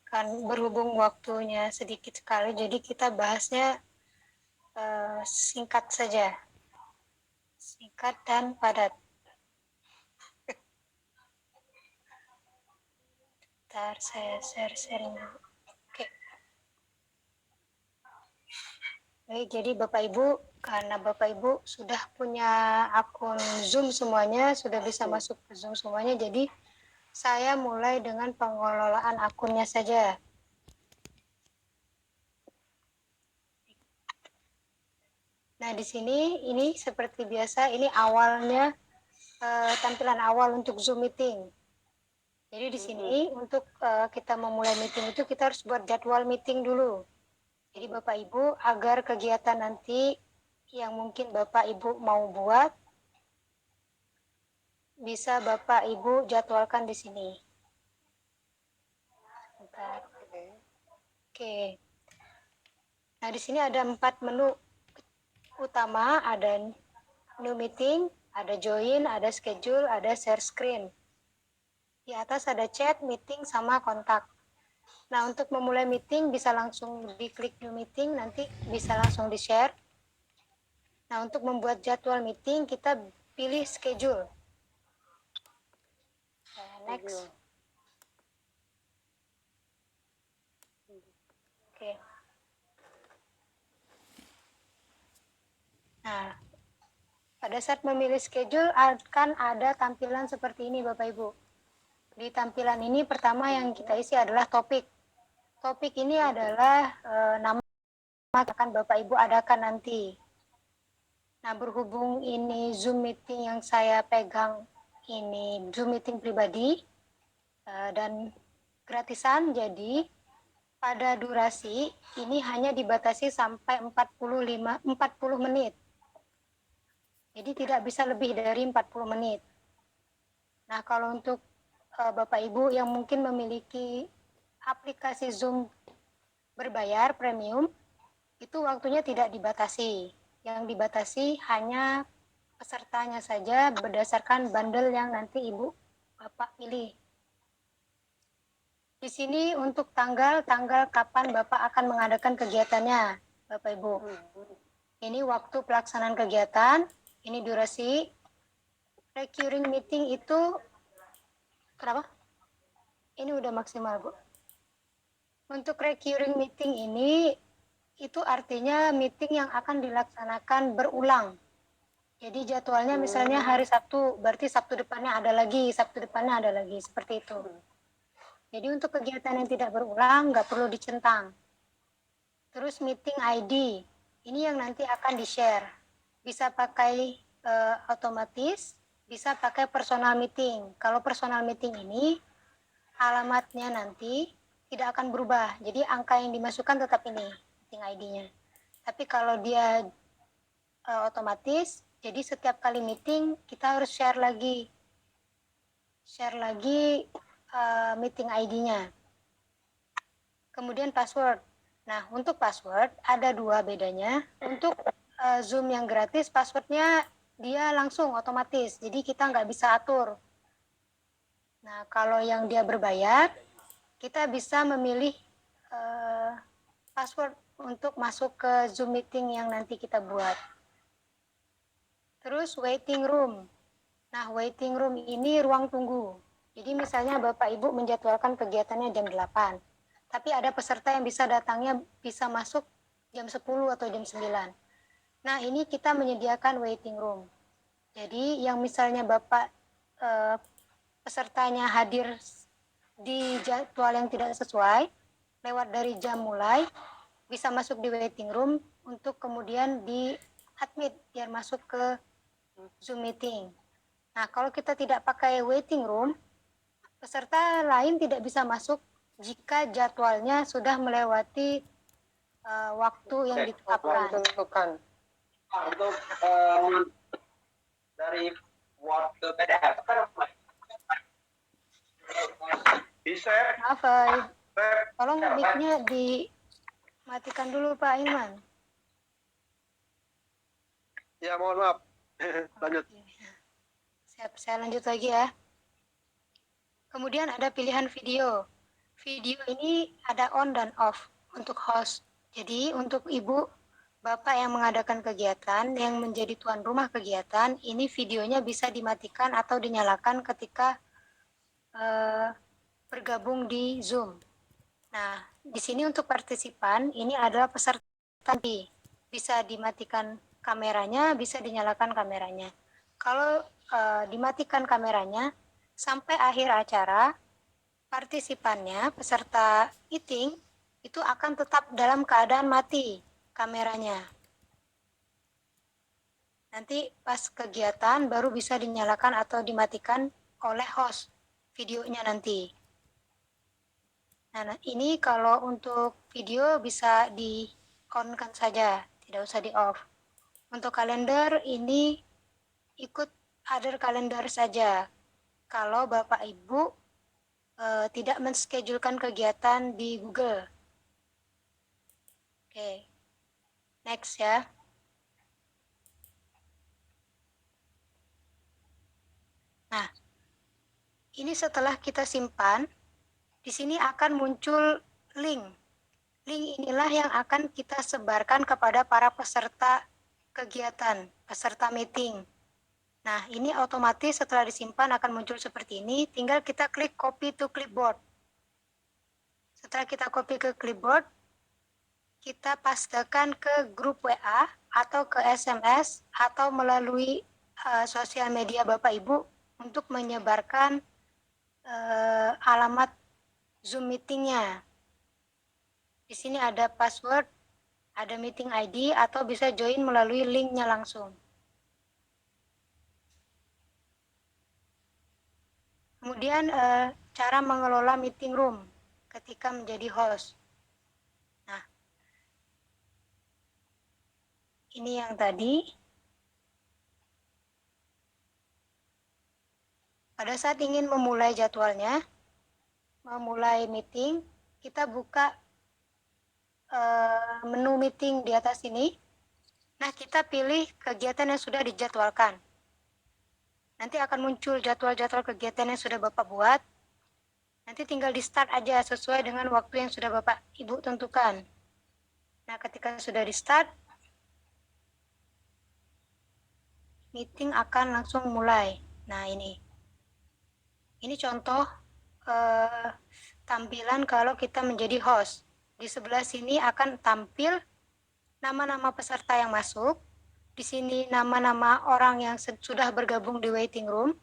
kan berhubung waktunya sedikit sekali, jadi kita bahasnya singkat saja, singkat dan padat. Ntar saya share-sharing. Oke. Baik, jadi Bapak Ibu, karena Bapak Ibu sudah punya akun Zoom semuanya, sudah bisa masuk ke Zoom semuanya, jadi saya mulai dengan pengelolaan akunnya saja. Nah, di sini ini seperti biasa, ini awalnya tampilan awal untuk Zoom meeting. Jadi di sini untuk kita memulai meeting itu kita harus buat jadwal meeting dulu. Jadi Bapak Ibu agar kegiatan nanti yang mungkin Bapak Ibu mau buat bisa Bapak Ibu jadwalkan di sini. Bentar. Oke. Nah, di sini ada 4 menu utama, ada new meeting, ada join, ada schedule, ada share screen. Di atas ada chat, meeting, sama kontak. Nah, untuk memulai meeting bisa langsung diklik new meeting, nanti bisa langsung di-share. Nah, untuk membuat jadwal meeting, kita pilih schedule. Next. Oke. Nah, pada saat memilih schedule akan ada tampilan seperti ini Bapak Ibu. Di tampilan ini pertama yang kita isi adalah topik. Topik ini adalah nama akan Bapak Ibu adakan nanti. Nah, berhubung ini Zoom meeting yang saya pegang, ini Zoom meeting pribadi dan gratisan, jadi pada durasi ini hanya dibatasi sampai 40 menit. Jadi tidak bisa lebih dari 40 menit. Nah, kalau untuk Bapak Ibu yang mungkin memiliki aplikasi Zoom berbayar premium, itu waktunya tidak dibatasi. Yang dibatasi hanya pesertanya saja berdasarkan bundle yang nanti Ibu Bapak pilih. Di sini untuk tanggal kapan Bapak akan mengadakan kegiatannya, Bapak Ibu. Ini waktu pelaksanaan kegiatan, ini durasi. Recurring meeting itu, kenapa? Ini udah maksimal, Bu. Untuk recurring meeting ini, itu artinya meeting yang akan dilaksanakan berulang. Jadi jadwalnya misalnya hari Sabtu, berarti Sabtu depannya ada lagi, Sabtu depannya ada lagi, seperti itu. Jadi untuk kegiatan yang tidak berulang, nggak perlu dicentang. Terus meeting ID, ini yang nanti akan di-share. Bisa pakai otomatis, bisa pakai personal meeting. Kalau personal meeting ini, alamatnya nanti tidak akan berubah. Jadi angka yang dimasukkan tetap ini, meeting ID-nya. Tapi kalau dia otomatis, jadi setiap kali meeting kita harus share lagi meeting ID-nya. Kemudian password. Nah, untuk password ada 2 bedanya. Untuk Zoom yang gratis, passwordnya dia langsung otomatis, jadi kita nggak bisa atur. Nah, kalau yang dia berbayar, kita bisa memilih password untuk masuk ke Zoom meeting yang nanti kita buat. Terus waiting room. Nah, waiting room ini ruang tunggu. Jadi misalnya Bapak Ibu menjadwalkan kegiatannya jam 8, tapi ada peserta yang bisa datangnya bisa masuk jam 10 atau jam 9. Nah, ini kita menyediakan waiting room. Jadi yang misalnya Bapak pesertanya hadir di jadwal yang tidak sesuai, lewat dari jam mulai, bisa masuk di waiting room untuk kemudian di admit biar masuk ke Zoom meeting. Nah, kalau kita tidak pakai waiting room, peserta lain tidak bisa masuk jika jadwalnya sudah melewati waktu yang ditetapkan. Untuk dari Word ke PDF bisa. Maaf, tolong mic-nya dimatikan dulu Pak Iman. Ya, mohon maaf. Lanjut. Siap, saya lanjut lagi ya. Kemudian ada pilihan video. video ini ada on dan off untuk host. Jadi untuk ibu, bapak yang mengadakan kegiatan, yang menjadi tuan rumah kegiatan, ini videonya bisa dimatikan atau dinyalakan ketika bergabung di Zoom. Nah, di sini untuk partisipan, ini adalah peserta nanti. Bisa dimatikan kameranya, bisa dinyalakan kameranya. Kalau dimatikan kameranya, sampai akhir acara, partisipannya, peserta meeting, itu akan tetap dalam keadaan mati kameranya. Nanti pas kegiatan baru bisa dinyalakan atau dimatikan oleh host videonya nanti. Nah, ini kalau untuk video bisa di-on-kan saja, tidak usah di-off. Untuk kalender ini ikut other kalender saja. Kalau Bapak Ibu tidak menschedulkan kegiatan di Google. Oke, next ya. Nah, ini setelah kita simpan, di sini akan muncul link. Link inilah yang akan kita sebarkan kepada para peserta kegiatan, peserta meeting. Nah, ini otomatis setelah disimpan akan muncul seperti ini, tinggal kita klik copy to clipboard. Setelah kita copy ke clipboard, kita pastekan ke grup WA atau ke SMS atau melalui sosial media Bapak Ibu untuk menyebarkan alamat Zoom meetingnya. Di sini ada password, ada meeting ID, atau bisa join melalui linknya langsung. Kemudian cara mengelola meeting room ketika menjadi host. Nah, ini yang tadi. Pada saat ingin memulai jadwalnya, memulai meeting, kita buka menu meeting di atas ini. Nah, kita pilih kegiatan yang sudah dijadwalkan. Nanti akan muncul jadwal-jadwal kegiatan yang sudah Bapak buat. Nanti tinggal di start aja sesuai dengan waktu yang sudah Bapak Ibu tentukan. Nah, ketika sudah di start, meeting akan langsung mulai. Nah, ini contoh tampilan kalau kita menjadi host. Di sebelah sini akan tampil nama-nama peserta yang masuk. Di sini nama-nama orang yang sudah bergabung di waiting room.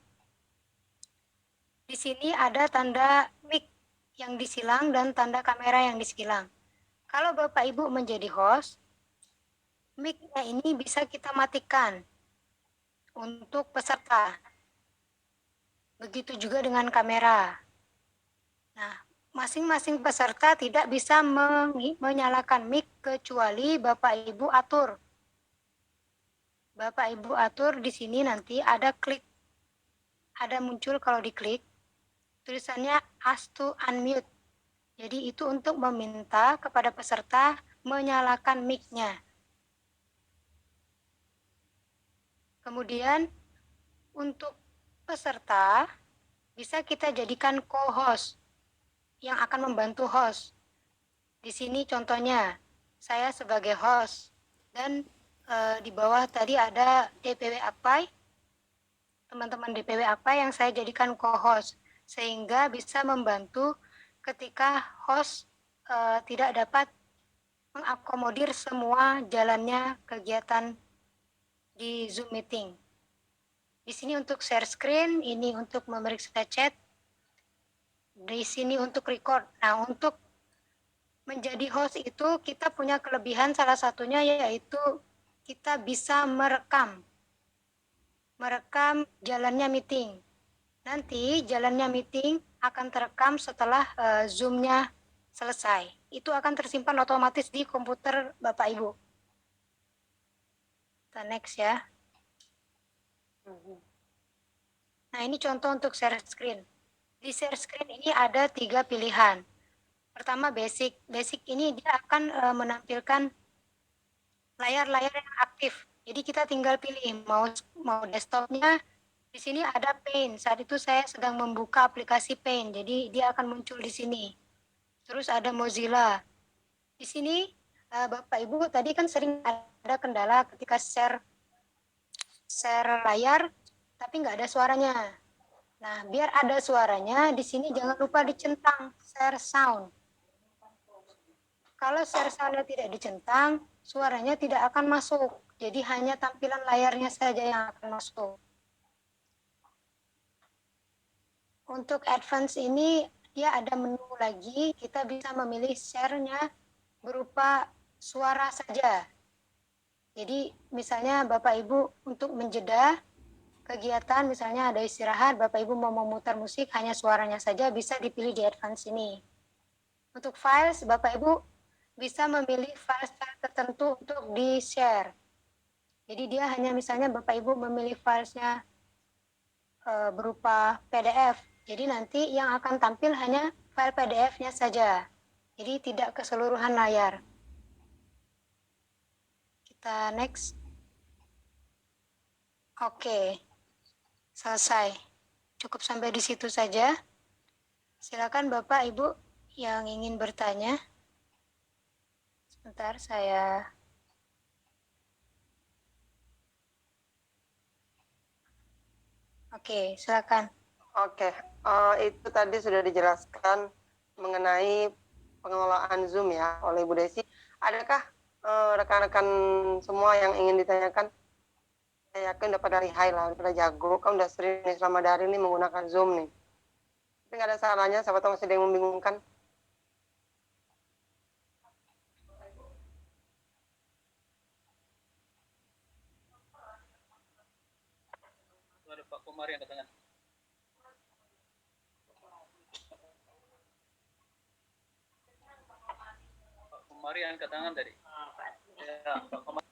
Di sini ada tanda mic yang disilang dan tanda kamera yang disilang. Kalau Bapak Ibu menjadi host, mic-nya ini bisa kita matikan untuk peserta. Begitu juga dengan kamera. Nah, masing-masing peserta tidak bisa menyalakan mic kecuali Bapak Ibu atur. Bapak Ibu atur di sini nanti ada klik, ada muncul kalau diklik, tulisannya ask to unmute. Jadi itu untuk meminta kepada peserta menyalakan mic-nya. Kemudian untuk peserta bisa kita jadikan co-host yang akan membantu host. Di sini contohnya, saya sebagai host dan di bawah tadi ada DPW APAI, teman-teman DPW APAI yang saya jadikan co-host, sehingga bisa membantu ketika host tidak dapat mengakomodir semua jalannya kegiatan di Zoom meeting. Di sini untuk share screen, ini untuk memeriksa chat, di sini untuk record. Nah, untuk menjadi host itu kita punya kelebihan salah satunya yaitu kita bisa merekam jalannya meeting. Nanti jalannya meeting akan terekam setelah Zoom-nya selesai. Itu akan tersimpan otomatis di komputer Bapak Ibu. Kita next ya. Nah, ini contoh untuk share screen. Di share screen ini ada 3 pilihan. Pertama basic. Basic ini dia akan menampilkan layar-layar yang aktif. Jadi kita tinggal pilih mau desktopnya. Di sini ada Paint. Saat itu saya sedang membuka aplikasi Paint. Jadi dia akan muncul di sini. Terus ada Mozilla. Di sini Bapak Ibu tadi kan sering ada kendala ketika share layar tapi nggak ada suaranya. Nah, biar ada suaranya, di sini jangan lupa dicentang share sound. Kalau share sound-nya tidak dicentang, suaranya tidak akan masuk. Jadi hanya tampilan layarnya saja yang akan masuk. Untuk advance ini, dia ada menu lagi, kita bisa memilih share-nya berupa suara saja. Jadi misalnya Bapak Ibu untuk menjeda kegiatan, misalnya ada istirahat, Bapak Ibu mau memutar musik, hanya suaranya saja bisa dipilih di advance ini. Untuk files, Bapak Ibu bisa memilih file-file tertentu untuk di-share. Jadi dia hanya misalnya Bapak Ibu memilih filenya berupa PDF. Jadi nanti yang akan tampil hanya file PDF-nya saja. Jadi tidak keseluruhan layar. Kita next. Oke. Selesai. Cukup sampai di situ saja. Silakan Bapak Ibu yang ingin bertanya. Sebentar saya. Oke, silakan. Oke, itu tadi sudah dijelaskan mengenai pengelolaan Zoom ya oleh Bu Desi. Adakah rekan-rekan semua yang ingin ditanyakan? Saya yakin udah pada lihai lah, udah pada jago. Kan udah sering nih selama dari ini menggunakan Zoom nih. Tapi nggak ada salahnya, siapa tahu masih ada yang membingungkan. Ada Pak Komar yang katanya. Pak Komar yang angkat tangan tadi. Ya, Pak Komar.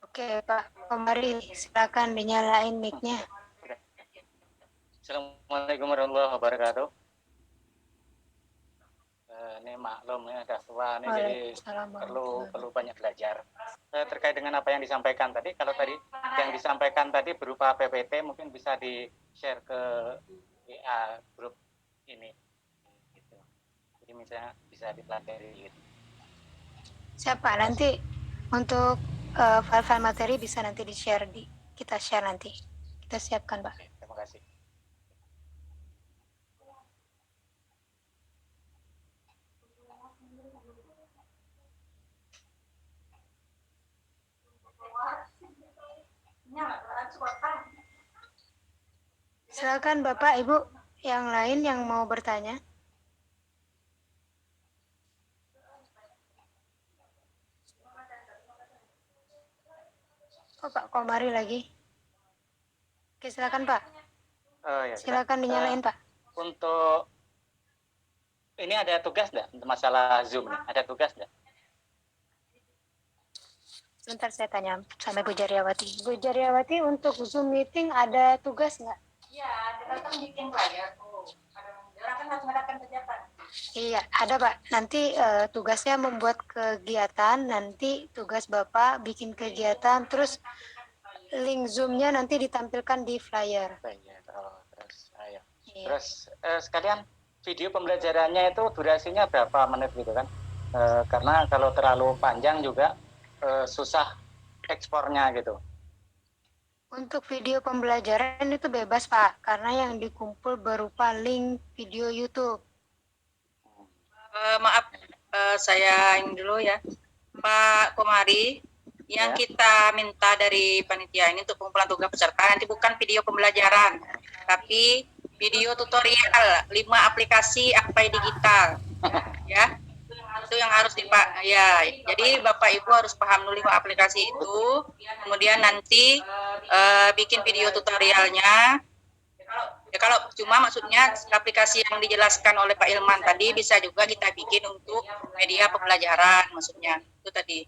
Oke, Pak Komari, silakan dinyalain mic-nya. Assalamualaikum warahmatullahi wabarakatuh. Ini maklum ya, udah tua nih, jadi perlu banyak belajar. Terkait dengan apa yang disampaikan tadi, kalau tadi yang disampaikan tadi berupa PPT mungkin bisa di-share ke WA grup ini. Gitu. Jadi misalnya bisa dipelajari. Gitu. Siapa nanti untuk file-file materi bisa nanti di-share kita share nanti. Kita siapkan, Pak. Terima kasih. Silakan Bapak, Ibu yang lain yang mau bertanya. Oh, Pak Komari lagi. Oke, silakan Pak. Ya, silakan dinyalain Pak. Untuk ini ada tugas nggak untuk masalah Zoom? Ada tugas nggak? Sebentar saya tanya sama Bu Jaryawati. Bu Jaryawati, untuk Zoom meeting ada tugas nggak? Iya, kita kan bikin layar tuh. Orang kan harus mendapatkan kegiatan. Iya, ada Pak. Nanti tugasnya membuat kegiatan, nanti tugas Bapak bikin kegiatan, terus link Zoom-nya nanti ditampilkan di flyer. Terus, ayo. Iya. Terus sekalian video pembelajarannya itu durasinya berapa menit gitu kan? Karena kalau terlalu panjang juga susah ekspornya gitu. Untuk video pembelajaran itu bebas Pak, karena yang dikumpul berupa link video YouTube. Maaf, saya ini dulu ya, Pak Komari. Yang kita minta dari panitia ini untuk pengumpulan tugas peserta nanti bukan video pembelajaran, tapi video tutorial 5 aplikasi Akpai Digital, ya. Itu yang harus ya. Jadi Bapak Ibu harus paham dulu 5 aplikasi itu, kemudian nanti bikin video tutorialnya. Ya, kalau cuma maksudnya aplikasi yang dijelaskan oleh Pak Ilman tadi bisa juga kita bikin untuk media pembelajaran, maksudnya itu tadi.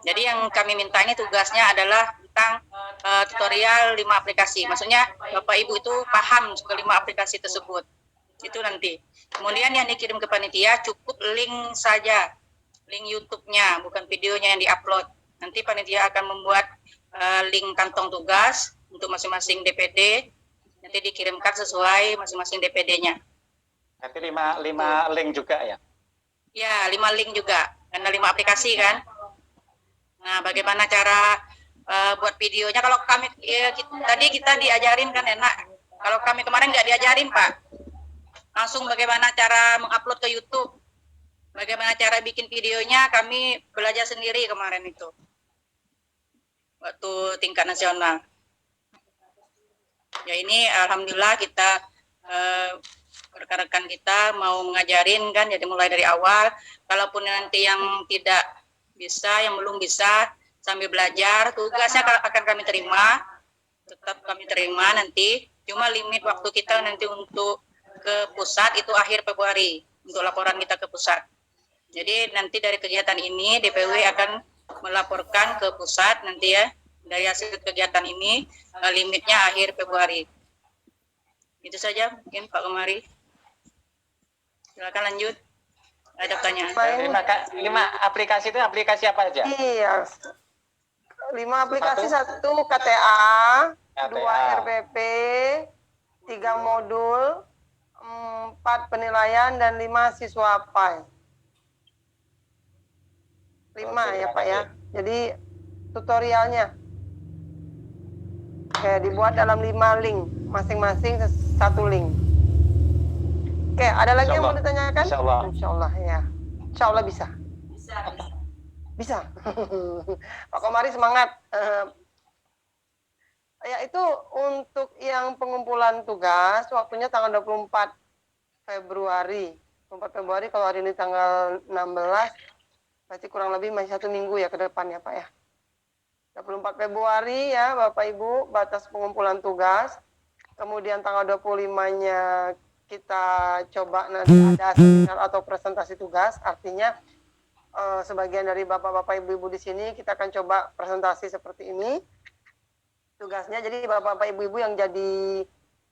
Jadi yang kami minta ini tugasnya adalah tentang tutorial 5 aplikasi. Maksudnya Bapak Ibu itu paham ke 5 aplikasi tersebut. Itu nanti. Kemudian yang dikirim ke panitia cukup link saja. Link YouTube-nya, bukan videonya yang diupload. Nanti panitia akan membuat link kantong tugas untuk masing-masing DPD. nanti dikirimkan sesuai masing-masing DPD-nya. Berarti 5 link juga ya? Ya, 5 link juga, karena 5 aplikasi kan. Nah, bagaimana cara buat videonya? Kalau kami tadi kita diajarin kan enak. Kalau kami kemarin nggak diajarin, Pak. Langsung bagaimana cara mengupload ke YouTube. Bagaimana cara bikin videonya, kami belajar sendiri kemarin itu. Waktu tingkat nasional. Ya ini alhamdulillah kita rekan-rekan kita mau ngajarin kan, jadi mulai dari awal. Kalaupun nanti yang tidak bisa, yang belum bisa, sambil belajar, tugasnya akan kami terima, tetap kami terima nanti. Cuma limit waktu kita nanti untuk ke pusat itu akhir Februari, untuk laporan kita ke pusat. Jadi nanti dari kegiatan ini DPW akan melaporkan ke pusat nanti ya, dari hasil kegiatan ini limitnya akhir Februari. Itu saja mungkin Pak Komari. Silakan lanjut. Ada pertanyaan. 5 aplikasi itu aplikasi apa aja? Iya. 5 aplikasi, 1 KTA, 2 RPP, 3 modul, 4 penilaian, dan 5 siswa PAI. 5 ya Pak ya. Jadi tutorialnya dibuat dalam 5 link, masing-masing 1 link. Oke, ada lagi yang mau ditanyakan? Insya Allah. Insya Allah ya. Insya Allah bisa. Bisa. Pak Komari semangat. Ya itu untuk yang pengumpulan tugas, waktunya tanggal 24 Februari. 24 Februari kalau hari ini tanggal 16, berarti kurang lebih masih 1 minggu ya ke depan ya Pak ya. 24 Februari ya Bapak Ibu, batas pengumpulan tugas. Kemudian tanggal 25-nya kita coba nanti ada seminar atau presentasi tugas. Artinya sebagian dari Bapak-Bapak Ibu-Ibu di sini kita akan coba presentasi seperti ini. Tugasnya jadi Bapak-Bapak Ibu-Ibu yang jadi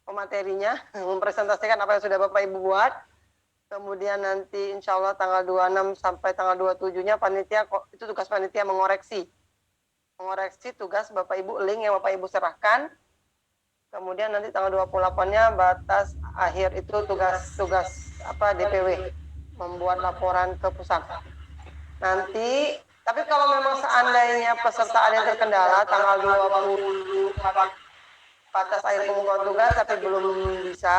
pematerinya mempresentasikan apa yang sudah Bapak Ibu buat. Kemudian nanti insya Allah tanggal 26 sampai tanggal 27-nya panitia, itu tugas panitia mengoreksi tugas Bapak Ibu, link yang Bapak Ibu serahkan. Kemudian nanti tanggal 28-nya batas akhir itu tugas DPW membuat laporan ke pusat. Nanti tapi kalau memang seandainya peserta ada yang terkendala tanggal 20 batas akhir pengumpulan tugas tapi belum bisa,